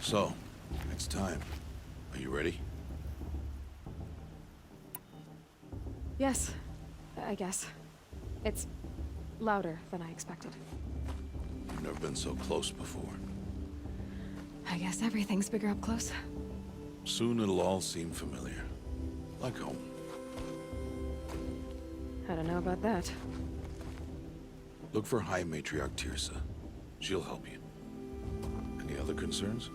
So, it's time. Are you ready? Yes, I guess. It's louder than I expected. You've never been so close before. I guess everything's bigger up close. Soon it'll all seem familiar. Like home. I don't know about that. Look for High Matriarch Tirsa. She'll help you. Any other concerns?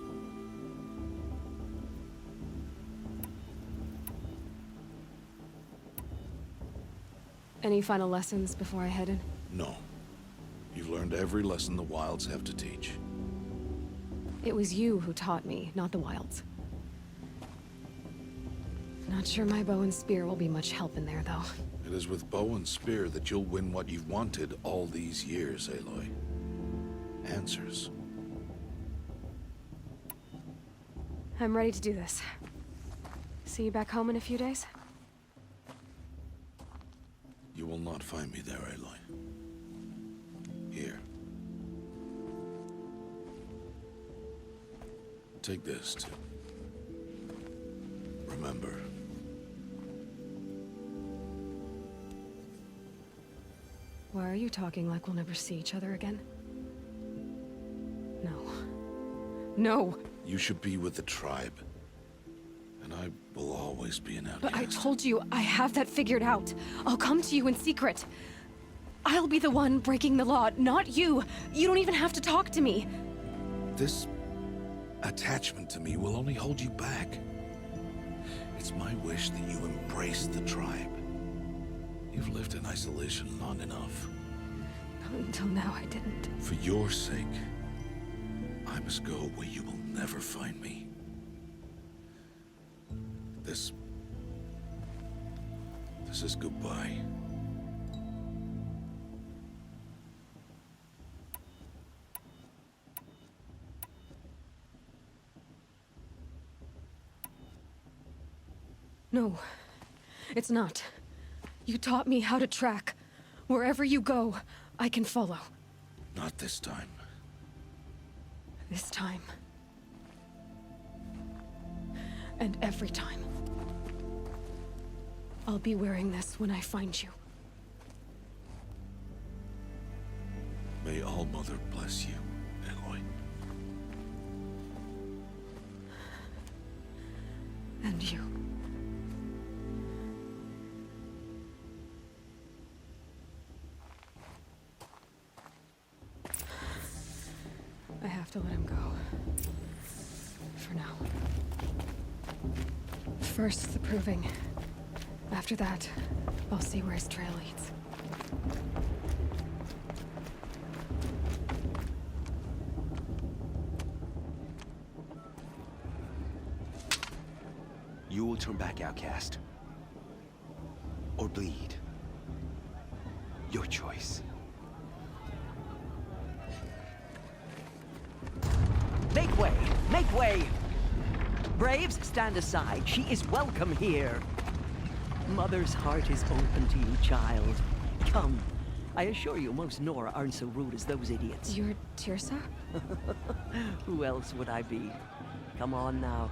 Any final lessons before I head in? No. You've learned every lesson the Wilds have to teach. It was you who taught me, not the Wilds. Not sure my bow and spear will be much help in there, though. It is with bow and spear that you'll win what you've wanted all these years, Aloy. Answers. I'm ready to do this. See you back home in a few days? You will not find me there, Aloy. Here. Take this, too. Remember. Why are you talking like we'll never see each other again? No. No! You should be with the tribe. And I will always be an outcast. But I told you, I have that figured out. I'll come to you in secret. I'll be the one breaking the law, not you. You don't even have to talk to me. This attachment to me will only hold you back. It's my wish that you embrace the tribe. You've lived in isolation long enough. Until now, I didn't. For your sake, I must go where you will never find me. This is goodbye. No, it's not. You taught me how to track. Wherever you go, I can follow. Not this time. This time. And every time. I'll be wearing this when I find you. May All-Mother bless you, Aloy. And you. I have to let him go. For now. First, the proving. After that, I'll see where his trail leads. You will turn back, outcast. Or bleed. Your choice. Make way! Make way! Braves, stand aside. She is welcome here. Mother's heart is open to you, child. Come. I assure you, most Nora aren't so rude as those idiots. You're Tirsa? Who else would I be? Come on now.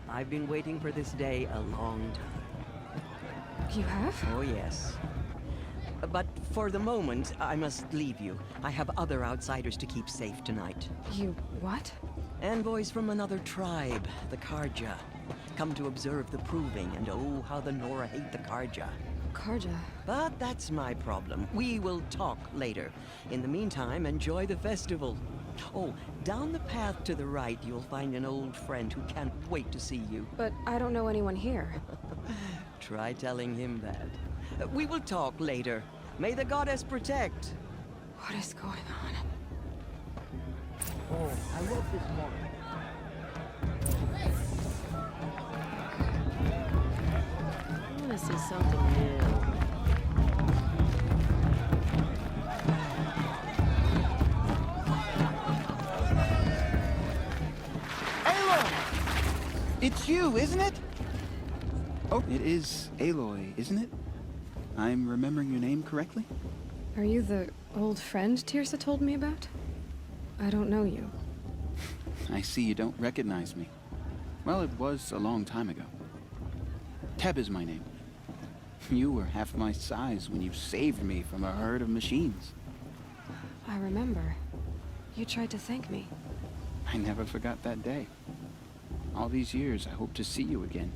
I've been waiting for this day a long time. You have? Oh, yes. But for the moment, I must leave you. I have other outsiders to keep safe tonight. You what? Envoys from another tribe, the Karja. Come to observe the proving, and oh, how the Nora hate the Karja. Karja. But that's my problem. We will talk later. In the meantime, enjoy the festival. Oh, down the path to the right, you'll find an old friend who can't wait to see you. But I don't know anyone here. Try telling him that. We will talk later. May the goddess protect. What is going on? Oh, I wrote this morning. I want to see something new. It's you, isn't it? Oh, it is Aloy, isn't it? I'm remembering your name correctly? Are you the old friend Tirsa told me about? I don't know you. I see you don't recognize me. Well, it was a long time ago. Teb is my name. You were half my size when you saved me from a herd of machines. I remember. You tried to thank me. I never forgot that day. All these years, I hope to see you again,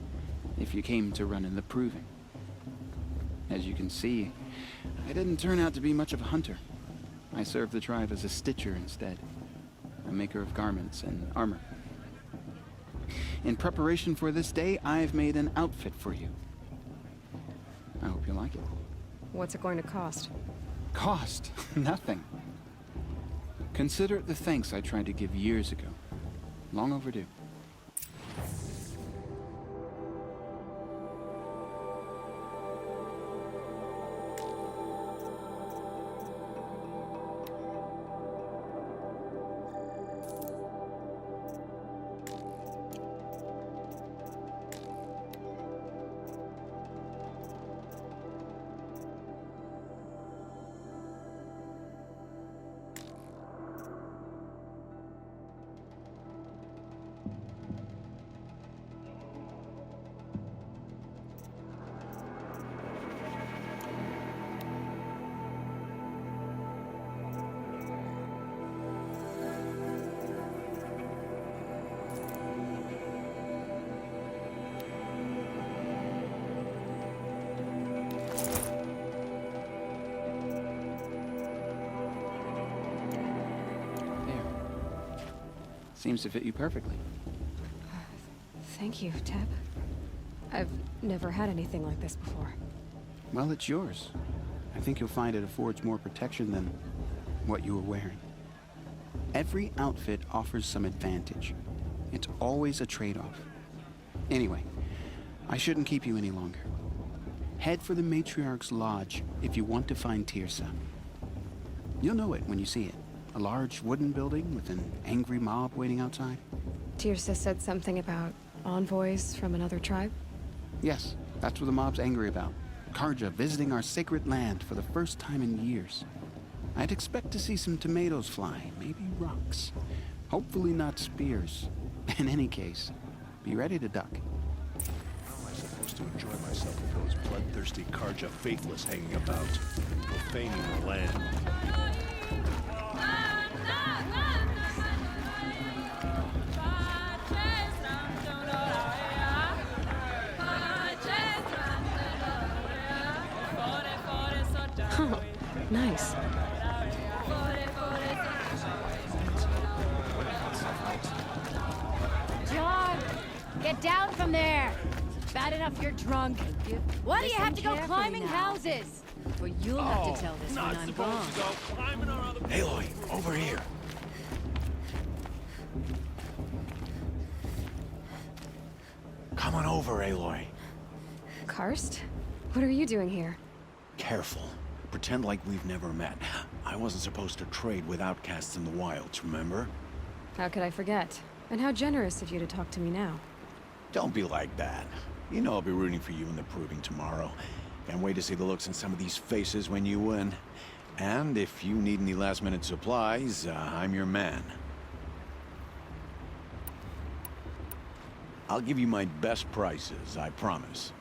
if you came to run in the proving. As you can see, I didn't turn out to be much of a hunter. I served the tribe as a stitcher instead, a maker of garments and armor. In preparation for this day, I've made an outfit for you. I hope you like it. What's it going to cost? Cost? Nothing. Consider it the thanks I tried to give years ago. Long overdue. Seems to fit you perfectly. Thank you, Teb. I've never had anything like this before. Well, it's yours. I think you'll find it affords more protection than what you were wearing. Every outfit offers some advantage. It's always a trade-off. Anyway, I shouldn't keep you any longer. Head for the Matriarch's Lodge if you want to find Tirsa. You'll know it when you see it. A large wooden building with an angry mob waiting outside. Tirsa said something about envoys from another tribe? Yes, that's what the mob's angry about. Karja visiting our sacred land for the first time in years. I'd expect to see some tomatoes fly, maybe rocks. Hopefully not spears. In any case, be ready to duck. How am I supposed to enjoy myself with those bloodthirsty Karja faithless hanging about, profaning the land? Oh, nice. John, get down from there. Bad enough you're drunk. Why do you have to go climbing houses? Well, you'll have to tell this when I'm gone. Aloy, over here. Come on over, Aloy. Karst? What are you doing here? Careful. Pretend like we've never met. I wasn't supposed to trade with outcasts in the wilds, remember? How could I forget? And how generous of you to talk to me now. Don't be like that. You know I'll be rooting for you in the proving tomorrow. Can't wait to see the looks in some of these faces when you win. And if you need any last-minute supplies, I'm your man. I'll give you my best prices, I promise.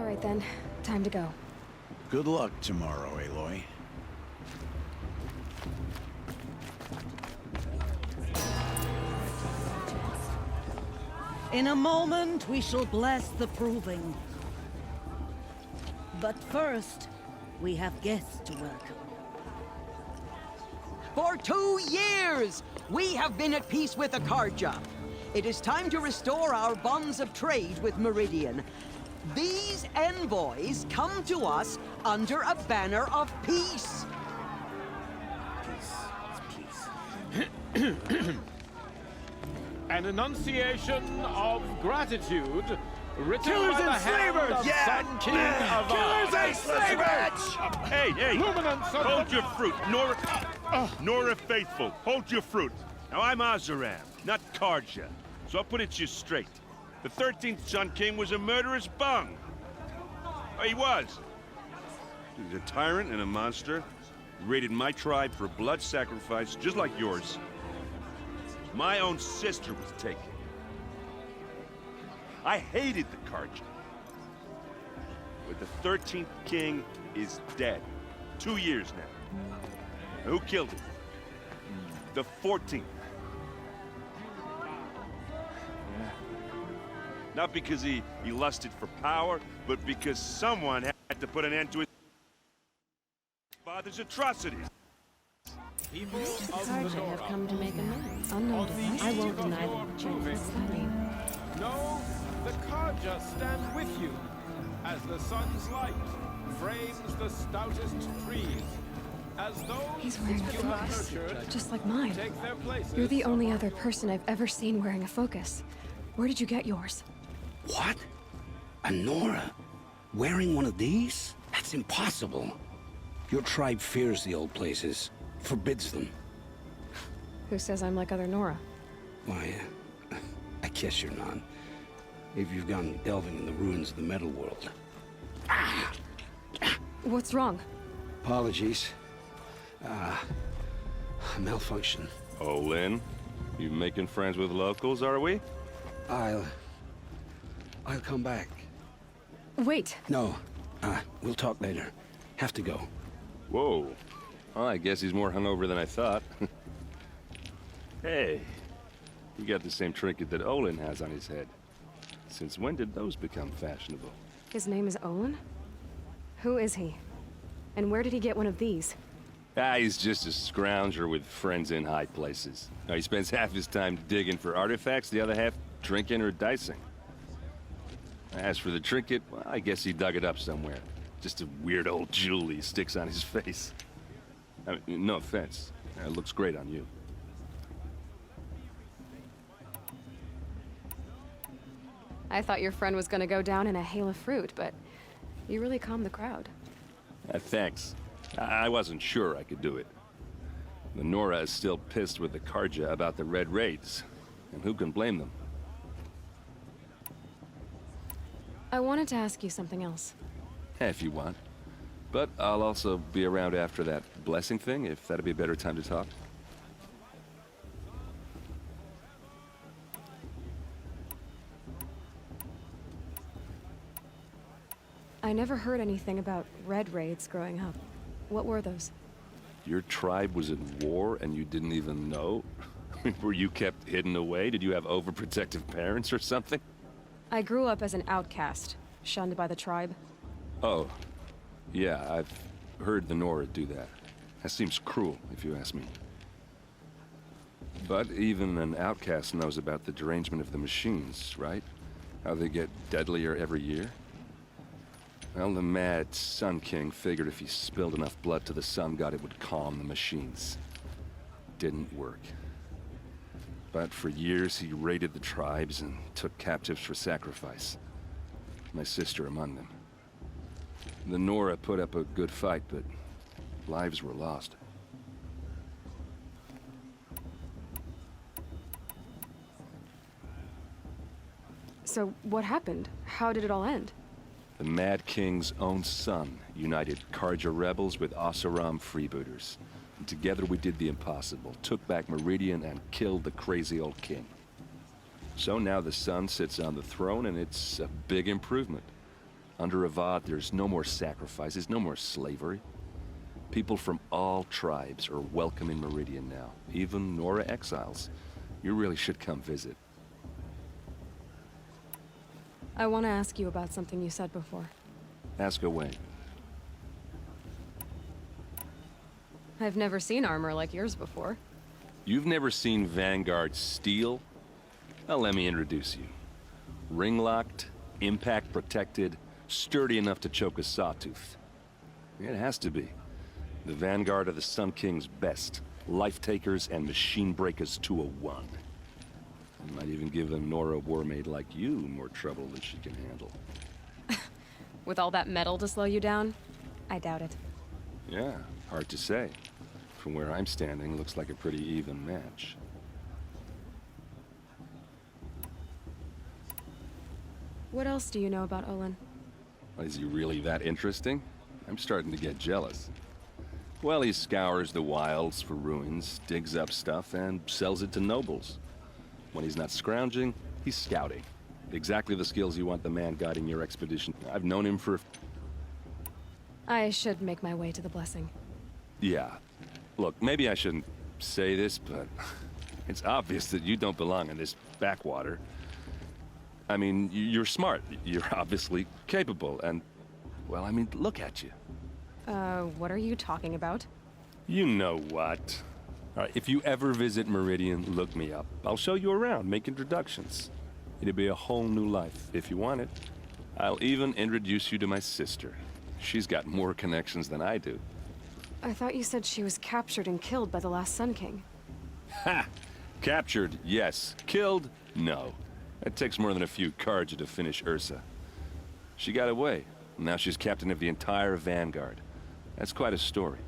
right then. Time to go. Good luck tomorrow, Aloy. In a moment, we shall bless the proving. But first, we have guests to welcome. For 2 years, we have been at peace with Akarja. It is time to restore our bonds of trade with Meridian. These envoys come to us under a banner of peace. An enunciation of gratitude written Killers by the and hand slavers! of Yeah! Sun King of Killers Ar. and slavers! Hey, hey! Luminance of Hold the- your fruit, Nora. Nora Faithful, hold your fruit. Now I'm Azaram, not Karja, so I'll put it to you straight. The 13th Sun King was a murderous bung. Oh, he was. He was a tyrant and a monster. He raided my tribe for blood sacrifice, just like yours. My own sister was taken. I hated the Karja. But the 13th king is dead. 2 years now. And who killed him? The 14th. Not because he lusted for power, but because someone had to put an end to his father's atrocities. People The of the Karja have Nora. come to make amends. Unknown On the device. I won't eve of deny your them the chance. proving. What's that mean? No, the Karja stand with you as the sun's light frames the stoutest trees. As those He's wearing a you have focus, nurtured just like mine. take their places. You're the only other person I've ever seen wearing a focus. Where did you get yours? What? A Nora? Wearing one of these? That's impossible. Your tribe fears the old places, forbids them. Who says I'm like other Nora? Why, I guess you're not. If you've gone delving in the ruins of the metal world. What's wrong? Apologies. Malfunction. Oh, Lynn, you making friends with locals, are we? I'll come back. Wait! No, we'll talk later. Have to go. Whoa. Well, I guess he's more hungover than I thought. Hey, you got the same trinket that Olin has on his head. Since when did those become fashionable? His name is Olin? Who is he? And where did he get one of these? He's just a scrounger with friends in high places. He spends half his time digging for artifacts, the other half drinking or dicing. As for the trinket, well, I guess he dug it up somewhere. Just a weird old jewel he sticks on his face. I mean, no offense. It looks great on you. I thought your friend was gonna go down in a hail of fruit, but you really calmed the crowd. Thanks. I wasn't sure I could do it. The Nora is still pissed with the Karja about the Red Raids. And who can blame them? I wanted to ask you something else. If you want. But I'll also be around after that blessing thing, if that'd be a better time to talk. I never heard anything about red raids growing up. What were those? Your tribe was in war and you didn't even know? Were you kept hidden away? Did you have overprotective parents or something? I grew up as an outcast, shunned by the tribe. Oh, yeah, I've heard the Nora do that. That seems cruel, if you ask me. But even an outcast knows about the derangement of the machines, right? How they get deadlier every year? Well, the mad Sun King figured if he spilled enough blood to the Sun God, it would calm the machines. Didn't work. But for years, he raided the tribes and took captives for sacrifice. My sister among them. The Nora put up a good fight, but lives were lost. So what happened? How did it all end? The Mad King's own son united Karja rebels with Oseram freebooters. And together we did the impossible, took back Meridian and killed the crazy old king. So now the son sits on the throne and it's a big improvement. Under Avad, there's no more sacrifices, no more slavery. People from all tribes are welcome in Meridian now, even Nora exiles. You really should come visit. I want to ask you about something you said before. Ask away. I've never seen armor like yours before. You've never seen Vanguard steel? Well, let me introduce you. Ring-locked, impact-protected, sturdy enough to choke a sawtooth. It has to be. The Vanguard of the Sun King's best. Life-takers and machine breakers to a one. I might even give a Nora warmaid like you more trouble than she can handle. With all that metal to slow you down? I doubt it. Yeah, hard to say. From where I'm standing, looks like a pretty even match. What else do you know about Olin? Is he really that interesting? I'm starting to get jealous. Well, he scours the wilds for ruins, digs up stuff, and sells it to nobles. When he's not scrounging, he's scouting. Exactly the skills you want the man guiding your expedition. I've known him for... I should make my way to the blessing. Yeah. Look, maybe I shouldn't say this, but it's obvious that you don't belong in this backwater. I mean, you're smart. You're obviously capable, and... well, I mean, look at you. What are you talking about? You know what. All right, if you ever visit Meridian, look me up. I'll show you around, make introductions. It'll be a whole new life, if you want it. I'll even introduce you to my sister. She's got more connections than I do. I thought you said she was captured and killed by the last Sun King. Ha! Captured, yes. Killed, no. It takes more than a few Carja to finish Ursa. She got away. Now she's captain of the entire Vanguard. That's quite a story.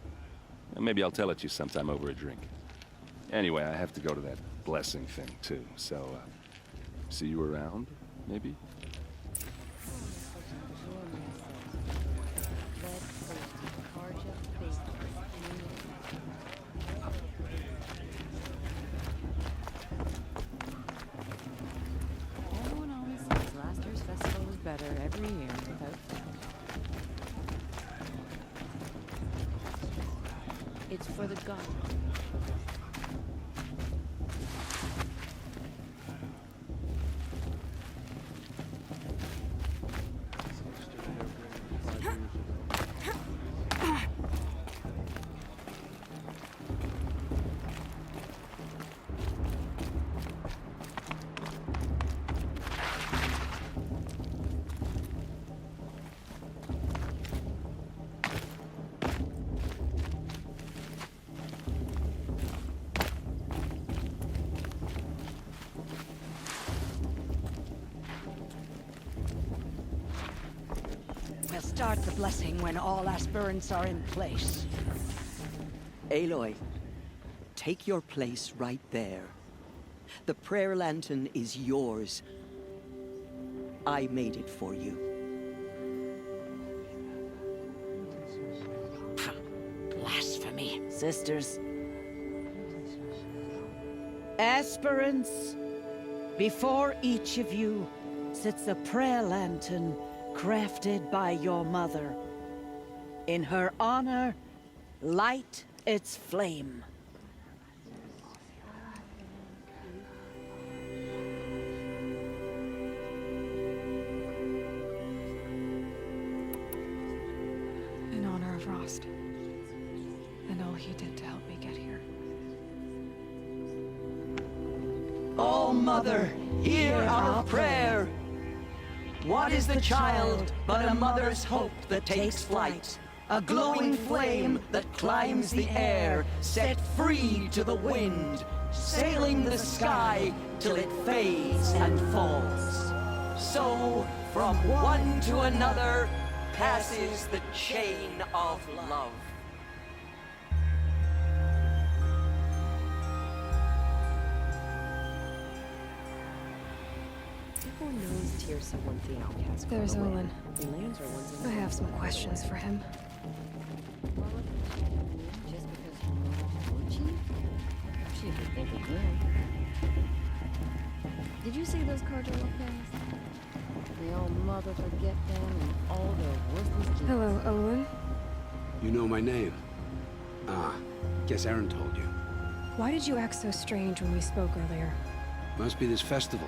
And maybe I'll tell it to you sometime over a drink. Anyway, I have to go to that blessing thing, too. So, see you around, maybe? Everyone always says last year's festival was better every year without fail. It's for the gods. We'll start the blessing when all aspirants are in place. Aloy, take your place right there. The prayer lantern is yours. I made it for you. Blasphemy. Sisters. Aspirants, before each of you sits a prayer lantern crafted by your mother. In her honor, light its flame. In honor of Rost. And all he did to help me get here. Oh, Mother, hear our prayer. What is the child but a mother's hope that takes flight? A glowing flame that climbs the air, set free to the wind, sailing the sky till it fades and falls. So, from one to another, passes the chain of love. Everyone knows Tirsa wants the outcast. There's Olin. And Lancer wants I have some questions for him. Just because would she? She would think it would. Did you see those cards I looked at? Every old mother forget them and all their worthless deeds. Hello, Olin. You know my name? Ah, guess Aaron told you. Why did you act so strange when we spoke earlier? Must be this festival.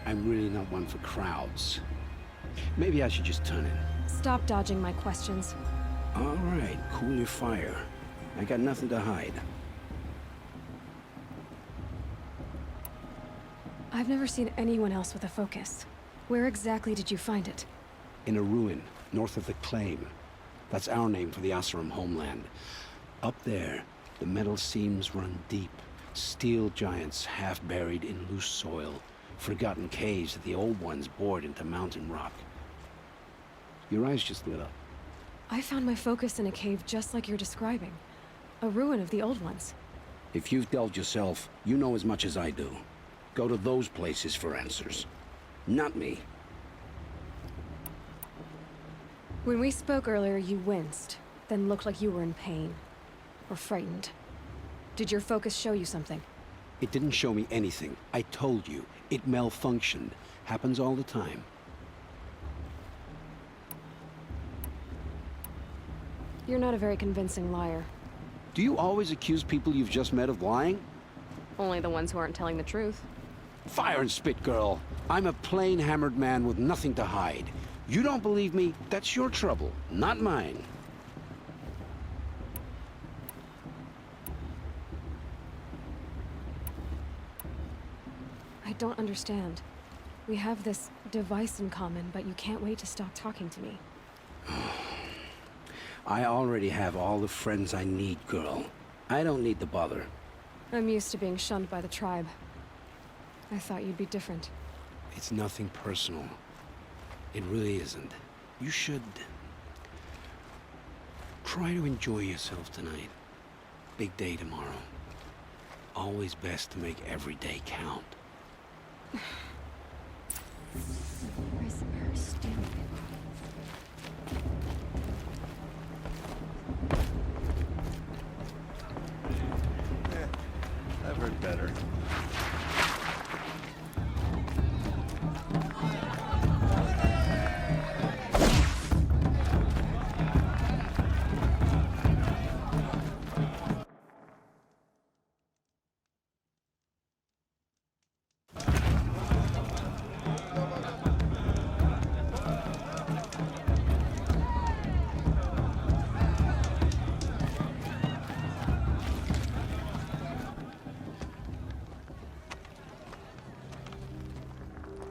I'm really not one for crowds. Maybe I should just turn in. Stop dodging my questions. All right, cool your fire. I got nothing to hide. I've never seen anyone else with a focus. Where exactly did you find it? In a ruin, north of the Claim. That's our name for the Oseram homeland. Up there, the metal seams run deep. Steel giants half buried in loose soil. Forgotten caves that the old ones bored into mountain rock. Your eyes just lit up. I found my focus in a cave just like you're describing. A ruin of the old ones. If you've delved yourself, you know as much as I do. Go to those places for answers. Not me. When we spoke earlier, you winced, then looked like you were in pain. Or frightened. Did your focus show you something? It didn't show me anything. I told you. It malfunctioned. Happens all the time. You're not a very convincing liar. Do you always accuse people you've just met of lying? Only the ones who aren't telling the truth. Fire and spit, girl. I'm a plain hammered man with nothing to hide. You don't believe me? That's your trouble, not mine. I don't understand. We have this device in common, but you can't wait to stop talking to me. I already have all the friends I need, girl. I don't need the bother. I'm used to being shunned by the tribe. I thought you'd be different. It's nothing personal. It really isn't. You should... try to enjoy yourself tonight. Big day tomorrow. Always best to make every day count. I've heard better.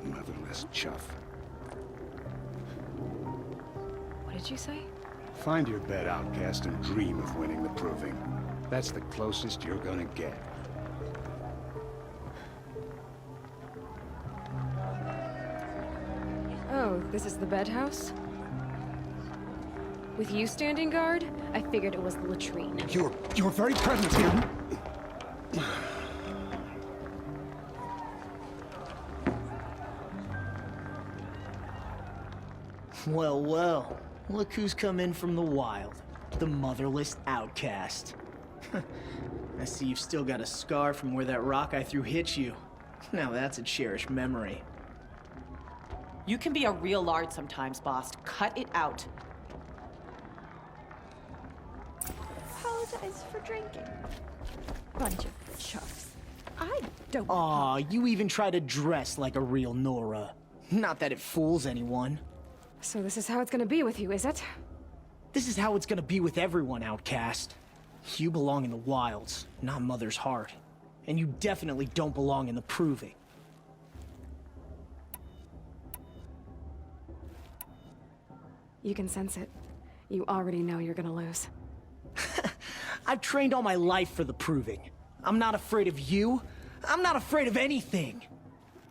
Motherless chuff. What did you say? Find your bed, outcast, and dream of winning the proving. That's the closest you're gonna get. Oh, this is the bed house? With you standing guard, I figured it was the latrine. You're very pregnant here. Well, well. Look who's come in from the wild. The motherless outcast. I see you've still got a scar from where that rock I threw hit you. Now that's a cherished memory. You can be a real lard sometimes, boss. Cut it out. Apologize for drinking. Bunch of chuffs. I don't... Aw, you even try to dress like a real Nora. Not that it fools anyone. So this is how it's gonna be with you, is it? This is how it's gonna be with everyone, outcast. You belong in the wilds, not Mother's heart. And you definitely don't belong in the proving. You can sense it. You already know you're gonna lose. I've trained all my life for the proving. I'm not afraid of you. I'm not afraid of anything.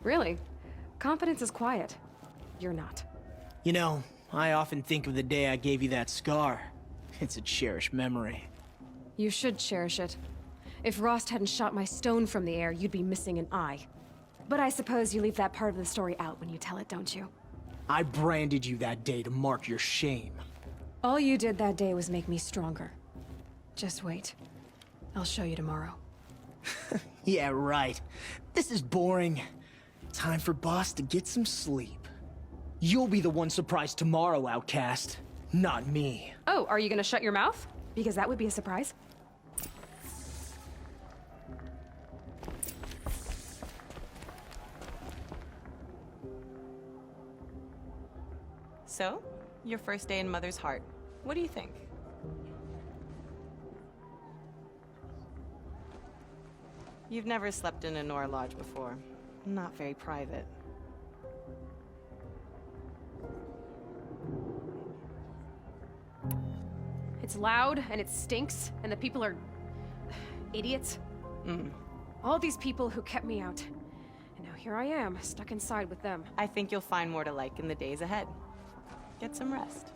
Really? Confidence is quiet. You're not. You know, I often think of the day I gave you that scar. It's a cherished memory. You should cherish it. If Rost hadn't shot my stone from the air, you'd be missing an eye. But I suppose you leave that part of the story out when you tell it, don't you? I branded you that day to mark your shame. All you did that day was make me stronger. Just wait. I'll show you tomorrow. Yeah, right. This is boring. Time for Boss to get some sleep. You'll be the one surprised tomorrow, outcast. Not me. Oh, are you gonna shut your mouth? Because that would be a surprise. So, your first day in Mother's Heart. What do you think? You've never slept in a Nora Lodge before. Not very private. It's loud, and it stinks, and the people are... idiots. All these people who kept me out. And now here I am, stuck inside with them. I think you'll find more to like in the days ahead. Get some rest.